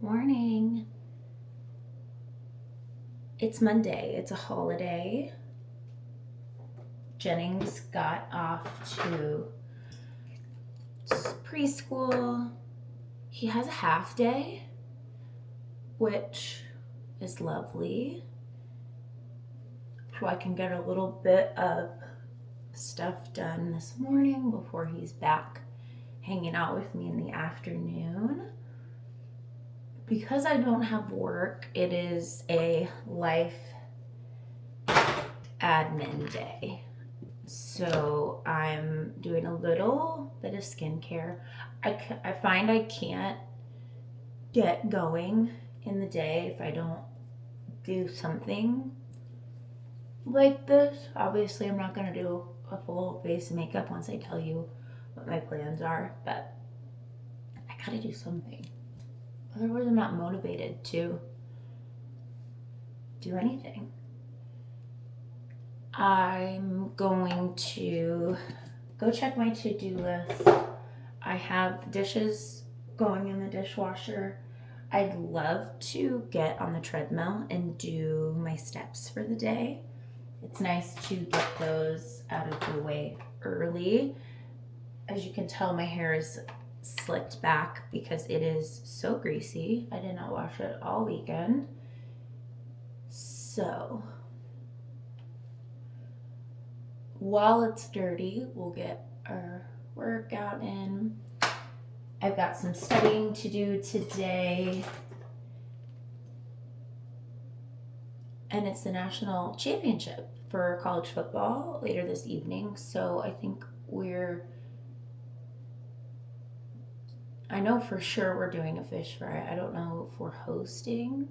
Morning. It's Monday. It's a holiday. Jennings got off to preschool. He has a half day, which is lovely. So I can get a little bit of stuff done this morning before he's back hanging out with me in the afternoon. Because I don't have work, it is a life admin day. So I'm doing a little bit of skincare. I find I can't get going in the day if I don't do something like this. Obviously, I'm not going to do a full face of makeup once I tell you what my plans are, but I gotta do something. Otherwise, I'm not motivated to do anything. I'm going to go check my to-do list. I have dishes going in the dishwasher. I'd love to get on the treadmill and do my steps for the day. It's nice to get those out of the way early. As you can tell, my hair is slicked back because it is so greasy. I did not wash it all weekend. So while it's dirty, we'll get our workout in. I've got some studying to do today. And it's the national championship for college football later this evening. So I think I know for sure we're doing a fish fry. I don't know if we're hosting,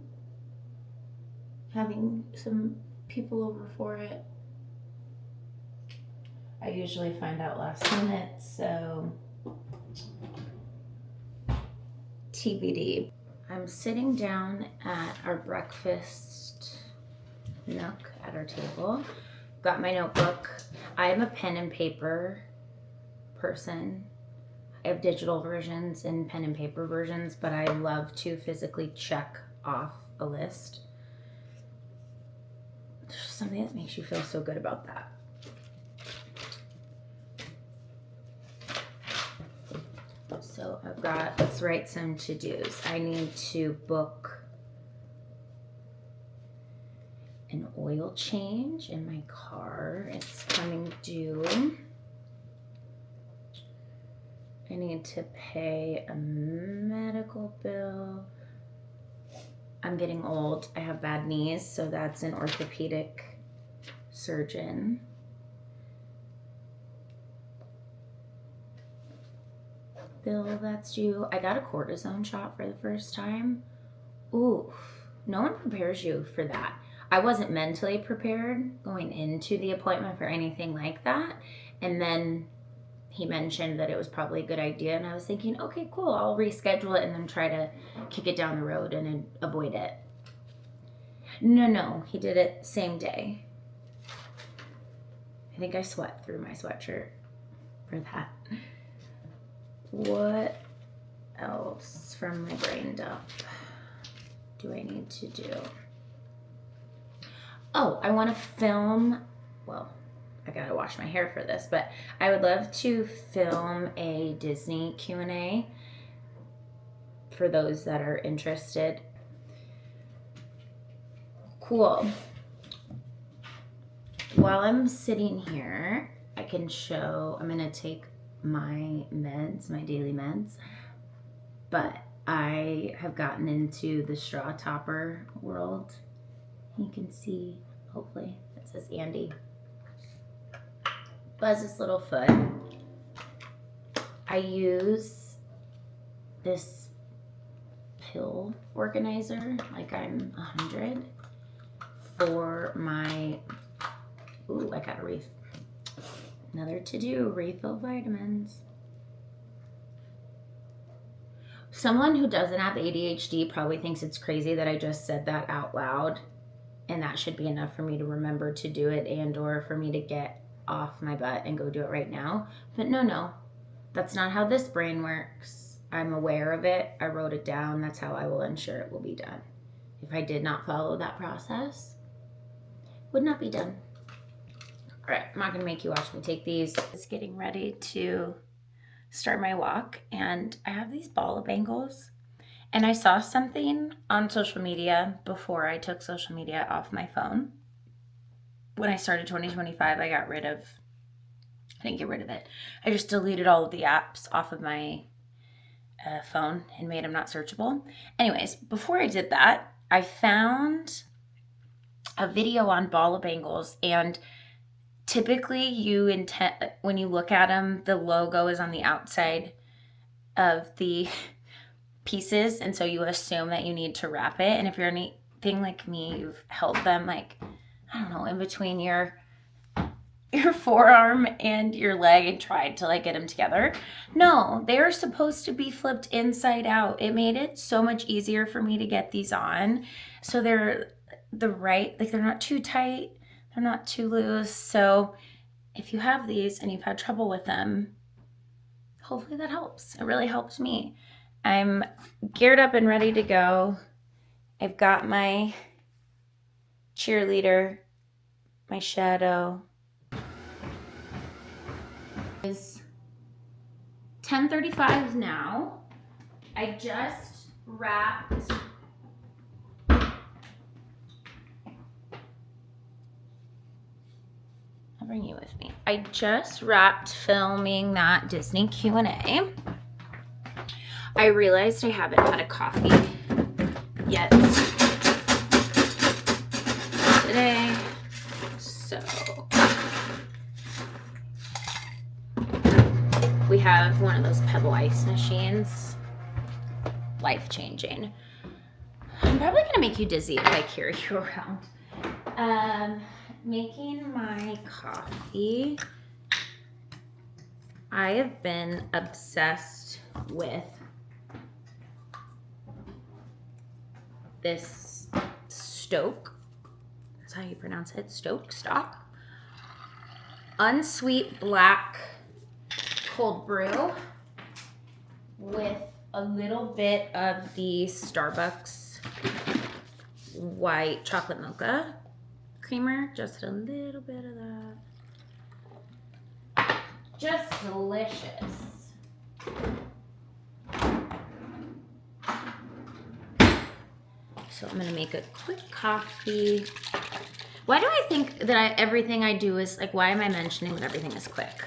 having some people over for it. I usually find out last minute, so TBD. I'm sitting down at our breakfast nook at our table. Got my notebook. I am a pen and paper person. I have digital versions and pen and paper versions, but I love to physically check off a list. There's something that makes you feel so good about that. So let's write some to-dos. I need to book an oil change in my car. It's coming due. I need to pay a medical bill. I'm getting old. I have bad knees, so that's an orthopedic surgeon. Bill that's due. I got a cortisone shot for the first time. Oof. No one prepares you for that. I wasn't mentally prepared going into the appointment for anything like that. And then he mentioned that it was probably a good idea. And I was thinking, okay, cool. I'll reschedule it and then try to kick it down the road and avoid it. No. He did it same day. I think I sweat through my sweatshirt for that. What else from my brain dump do I need to do? Oh, I want to film. Well, I gotta wash my hair for this, but I would love to film a Disney Q&A for those that are interested. Cool. While I'm sitting here, I can show, I'm gonna take my meds, my daily meds, but I have gotten into the straw topper world. You can see, hopefully, it says Andy. Buzz this little foot. I use this pill organizer, like I'm 100, for my, I gotta another to-do, refill vitamins. Someone who doesn't have ADHD probably thinks it's crazy that I just said that out loud, and that should be enough for me to remember to do it and or for me to get off my butt and go do it right now. But no, that's not how this brain works. I'm aware of it. I wrote it down. That's how I will ensure it will be done. If I did not follow that process, it would not be done. All right, I'm not gonna make you watch me take these. It's getting ready to start my walk, and I have these ball bangles. And I saw something on social media before I took social media off my phone. When I started 2025, I didn't get rid of it. I just deleted all of the apps off of my phone and made them not searchable. Anyways, before I did that, I found a video on ball bangles, and typically when you look at them, the logo is on the outside of the pieces, and so you assume that you need to wrap it. And if you're anything like me, you've held them like, I don't know, in between your forearm and your leg and tried to like get them together. No, they're supposed to be flipped inside out. It made it so much easier for me to get these on. So they're they're not too tight, they're not too loose. So if you have these and you've had trouble with them, hopefully that helps. It really helps me. I'm geared up and ready to go. I've got my cheerleader, my shadow. It's 10:35 now. I just wrapped I'll bring you with me. I just wrapped filming that Disney Q&A. I realized I haven't had a coffee yet today, so we have one of those Pebble ice machines. Life-changing. I'm probably gonna make you dizzy if I carry you around. Making my coffee. I have been obsessed with this Stoke, that's how you pronounce it, stock, unsweet black cold brew with a little bit of the Starbucks white chocolate mocha creamer, just a little bit of that. Just delicious. So I'm gonna make a quick coffee. Why do I think that everything I do is like, why am I mentioning that everything is quick?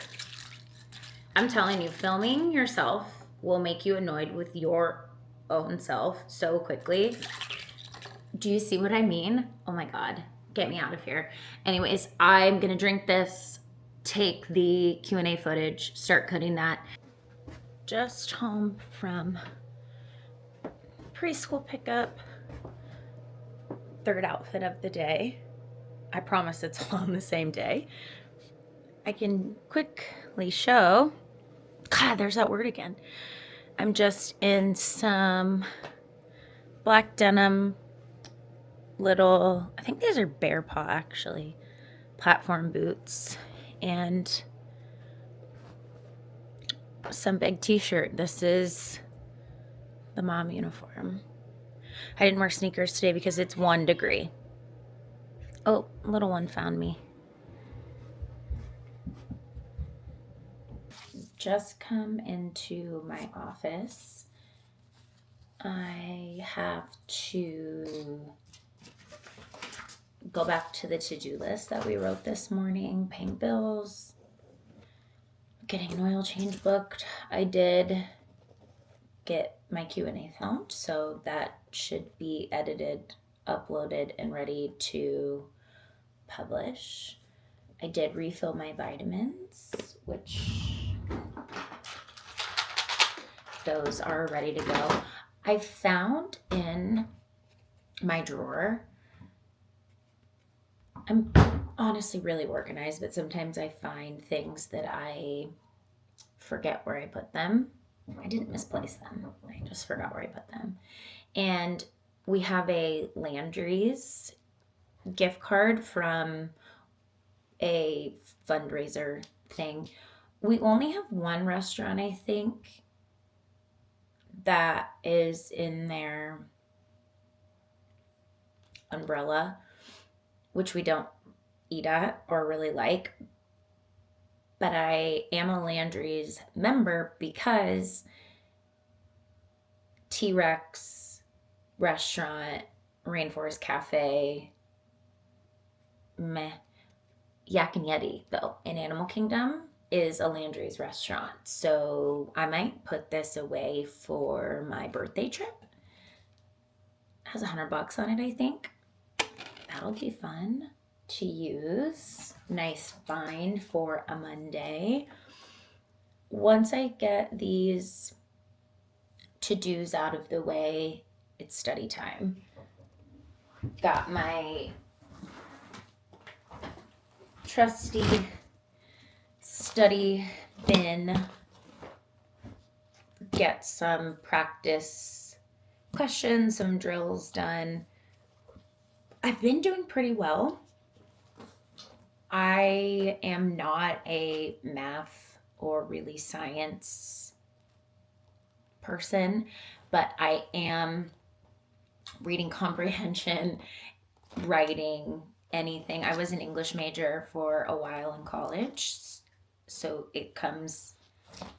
I'm telling you, filming yourself will make you annoyed with your own self so quickly. Do you see what I mean? Oh my God, get me out of here. Anyways, I'm gonna drink this, take the Q&A footage, start cutting that. Just home from preschool pickup. Third outfit of the day. I promise it's all on the same day. I can quickly show, God, there's that word again. I'm just in some black denim little, I think these are bear paw actually, platform boots, and some big t-shirt. This is the mom uniform. I didn't wear sneakers today because it's 1 degree. Oh, little one found me. Just come into my office. I have to go back to the to-do list that we wrote this morning, paying bills, getting an oil change booked. I did get my Q&A filmed, so that should be edited, uploaded, and ready to publish. I did refill my vitamins, which those are ready to go. I found in my drawer, I'm honestly really organized, but sometimes I find things that I forget where I put them. I didn't misplace them. I just forgot where I put them. And we have a Landry's gift card from a fundraiser thing. We only have one restaurant, I think, that is in their umbrella, which we don't eat at or really like. But I am a Landry's member because T-Rex restaurant, Rainforest Cafe, meh. Yak and Yeti, though, in Animal Kingdom is a Landry's restaurant. So I might put this away for my birthday trip. It has $100 on it, I think. That'll be fun to use. Nice find for a Monday. Once I get these to-dos out of the way, it's study time. Got my trusty study bin. Get some practice questions, some drills done. I've been doing pretty well. I am not a math or really science person, but I am reading comprehension, writing, anything. I was an English major for a while in college, so it comes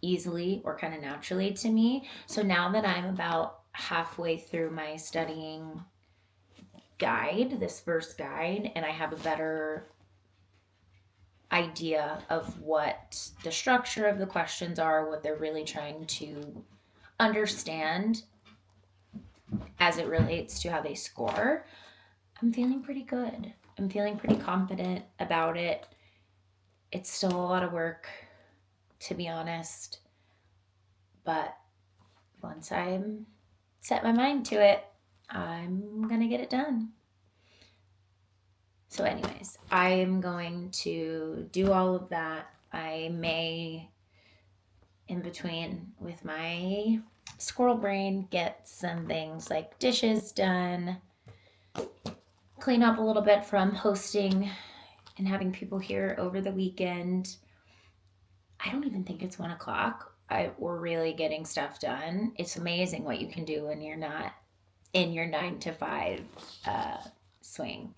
easily or kind of naturally to me. So now that I'm about halfway through my studying guide, this first guide, and I have a better idea of what the structure of the questions are, what they're really trying to understand as it relates to how they score, I'm feeling pretty good. I'm feeling pretty confident about it. It's still a lot of work, to be honest, but once I'm set my mind to it, I'm gonna get it done. So anyways, I am going to do all of that. I may, in between with my squirrel brain, get some things like dishes done, clean up a little bit from hosting and having people here over the weekend. I don't even think it's 1 o'clock. We're really getting stuff done. It's amazing what you can do when you're not in your 9 to 5 swing.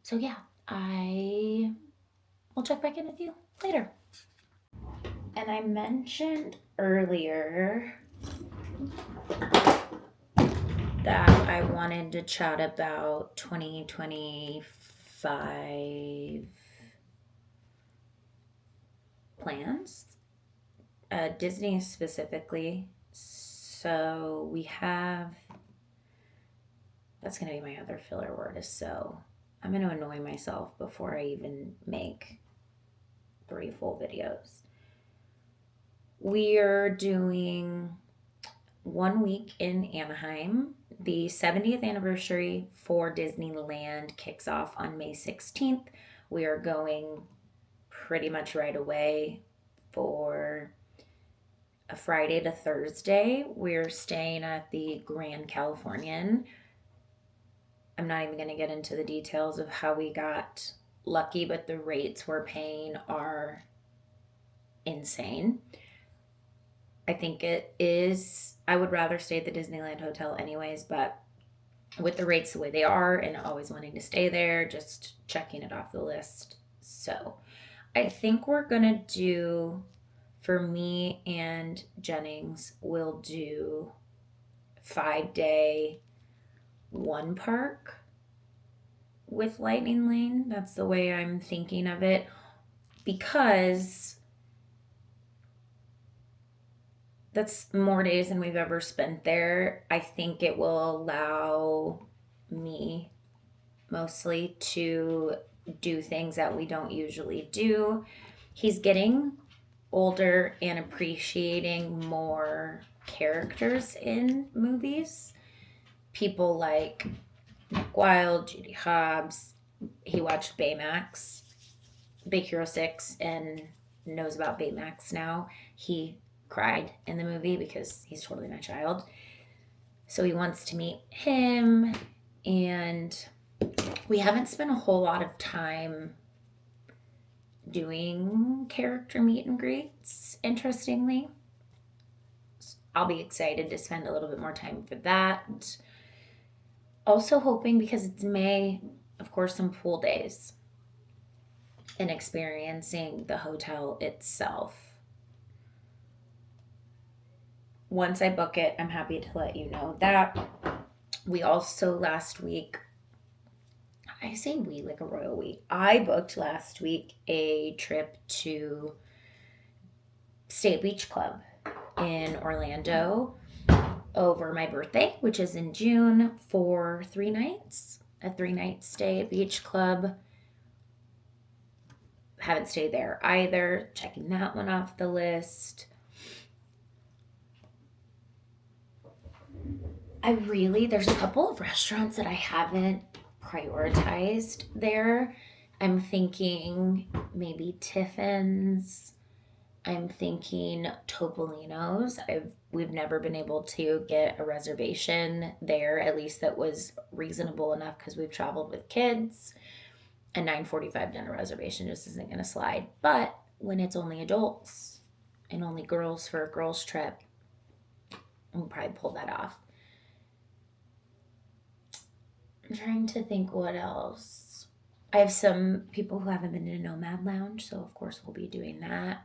So yeah, I will check back in with you later. And I mentioned earlier that I wanted to chat about 2025 plans, Disney specifically. So we have, that's going to be my other filler word, is so. I'm going to annoy myself before I even make 3 full videos. We are doing 1 week in Anaheim. The 70th anniversary for Disneyland kicks off on May 16th. We are going pretty much right away for a Friday to Thursday. We're staying at the Grand Californian. I'm not even going to get into the details of how we got lucky, but the rates we're paying are insane. I think it is, I would rather stay at the Disneyland Hotel anyways, but with the rates the way they are and always wanting to stay there, just checking it off the list. So I think we're going to do, for me and Jennings, we'll do 5-day 1 park with Lightning Lane. That's the way I'm thinking of it, because that's more days than we've ever spent there. I think it will allow me mostly to do things that we don't usually do. He's getting older and appreciating more characters in movies. People like Nick Wilde, Judy Hobbs. He watched Baymax, Big Hero 6, and knows about Baymax now. He cried in the movie because he's totally my child. So he wants to meet him, and we haven't spent a whole lot of time doing character meet and greets, interestingly. I'll be excited to spend a little bit more time for that. Also hoping, because it's May, of course, some pool days and experiencing the hotel itself. Once I book it, I'm happy to let you know that. We also last week, I say we like a royal we, I booked last week a trip to State Beach Club in Orlando over my birthday, which is in June, for 3 nights. A 3-night stay at Beach Club. Haven't stayed there either. Checking that one off the list. There's a couple of restaurants that I haven't prioritized there. I'm thinking maybe Tiffin's. I'm thinking Topolino's. We've never been able to get a reservation there, at least that was reasonable enough, because we've traveled with kids. A 9:45 dinner reservation just isn't going to slide. But when it's only adults and only girls for a girls trip, we'll probably pull that off. I'm trying to think what else. I have some people who haven't been to Nomad Lounge, so of course we'll be doing that.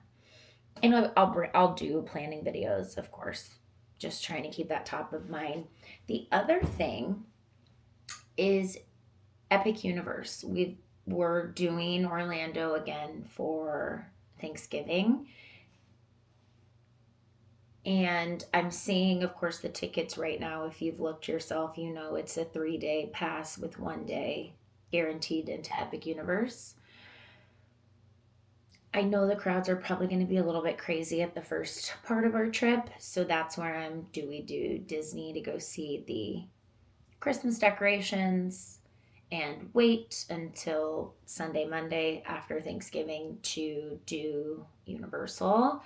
And I'll do planning videos, of course, just trying to keep that top of mind. The other thing is Epic Universe. We're doing Orlando again for Thanksgiving. And I'm seeing, of course, the tickets right now. If you've looked yourself, you know it's a 3-day pass with 1 day guaranteed into Epic Universe. I know the crowds are probably going to be a little bit crazy at the first part of our trip. So that's where do we do Disney to go see the Christmas decorations and wait until Sunday, Monday after Thanksgiving to do Universal.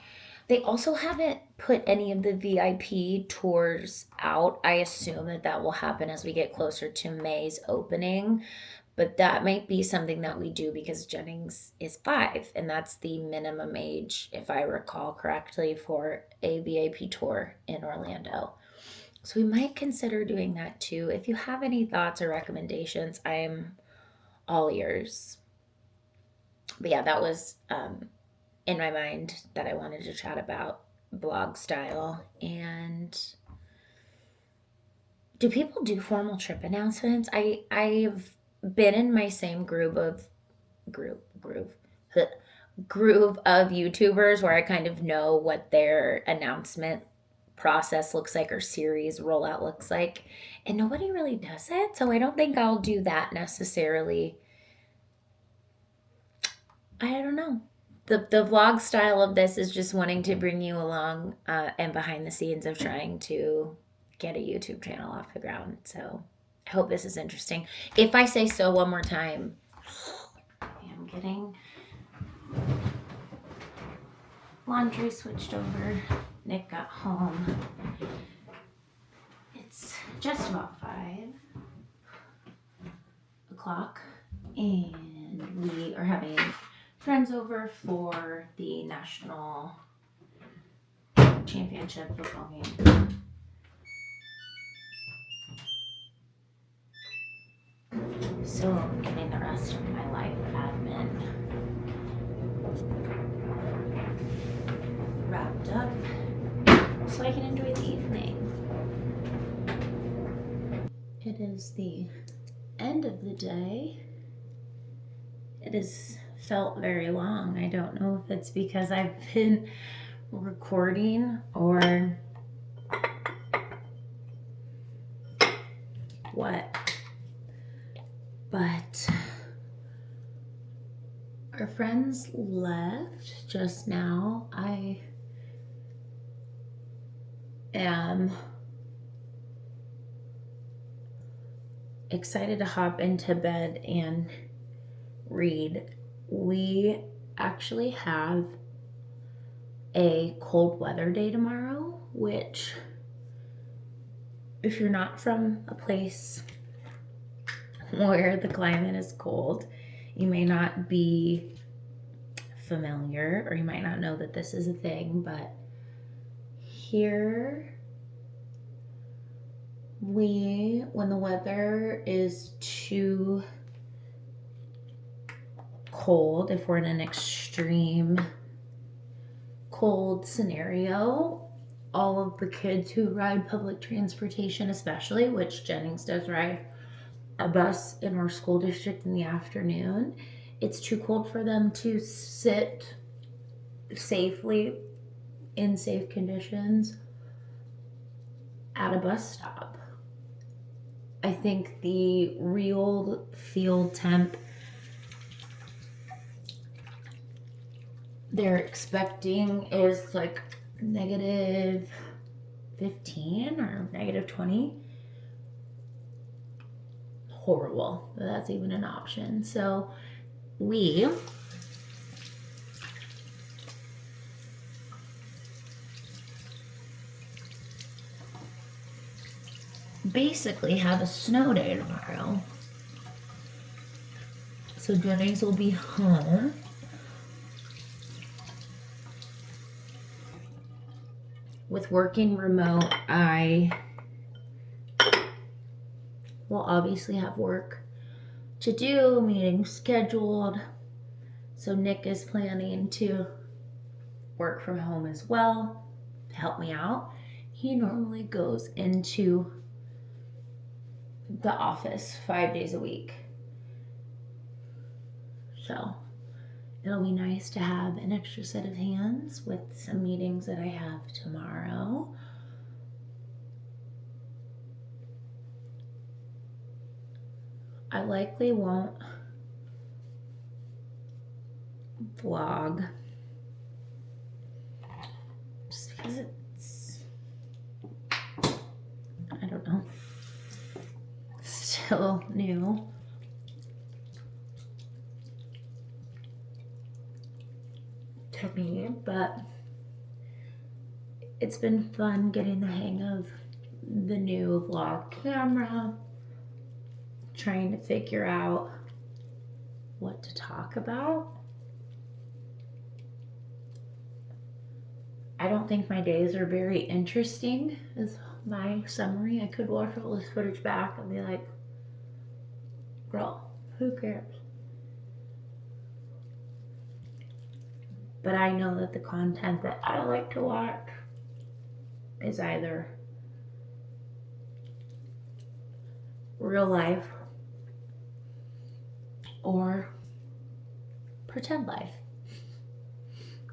They also haven't put any of the VIP tours out. I assume that will happen as we get closer to May's opening. But that might be something that we do, because Jennings is 5, and that's the minimum age, if I recall correctly, for a VIP tour in Orlando. So we might consider doing that too. If you have any thoughts or recommendations, I am all ears. But yeah, that was in my mind that I wanted to chat about blog style. And do people do formal trip announcements? I've been in my same groove of YouTubers where I kind of know what their announcement process looks like or series rollout looks like, and nobody really does it. So I don't think I'll do that necessarily. I don't know. The vlog style of this is just wanting to bring you along and behind the scenes of trying to get a YouTube channel off the ground. So I hope this is interesting. If I say so one more time, I'm getting laundry switched over. Nick got home. It's just about 5 o'clock, and we are having friends over for the national championship football game. So I'm getting the rest of my life admin wrapped up so I can enjoy the evening. It is the end of the day. It has felt very long. I don't know if it's because I've been recording or what, but our friends left just now. I am excited to hop into bed and read. We actually have a cold weather day tomorrow, which, if you're not from a place where the climate is cold, you may not be familiar, or you might not know that this is a thing, but here when the weather is too cold, if we're in an extreme cold scenario, all of the kids who ride public transportation, especially, which Jennings does ride a bus in our school district in the afternoon, it's too cold for them to sit safely in safe conditions at a bus stop. I think the real field temp they're expecting is like negative 15 or negative 20. Horrible that that's even an option. So we basically have a snow day tomorrow. So Jennings will be home. With working remote, I will obviously have work to do, meetings scheduled. So Nick is planning to work from home as well to help me out. He normally goes into the office 5 days a week. So it'll be nice to have an extra set of hands with some meetings that I have tomorrow. I likely won't vlog just because it's, I don't know, still new. To me, but it's been fun getting the hang of the new vlog camera, trying to figure out what to talk about. I don't think my days are very interesting is my summary. I could watch all this footage back and be like, girl, who cares? But I know that the content that I like to watch is either real life or pretend life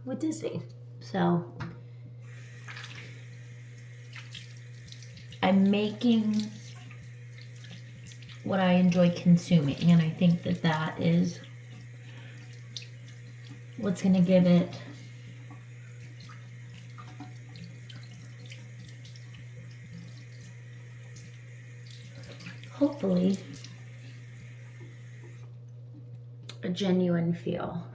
with Disney. So I'm making what I enjoy consuming, and I think that that is what's going to give it hopefully a genuine feel.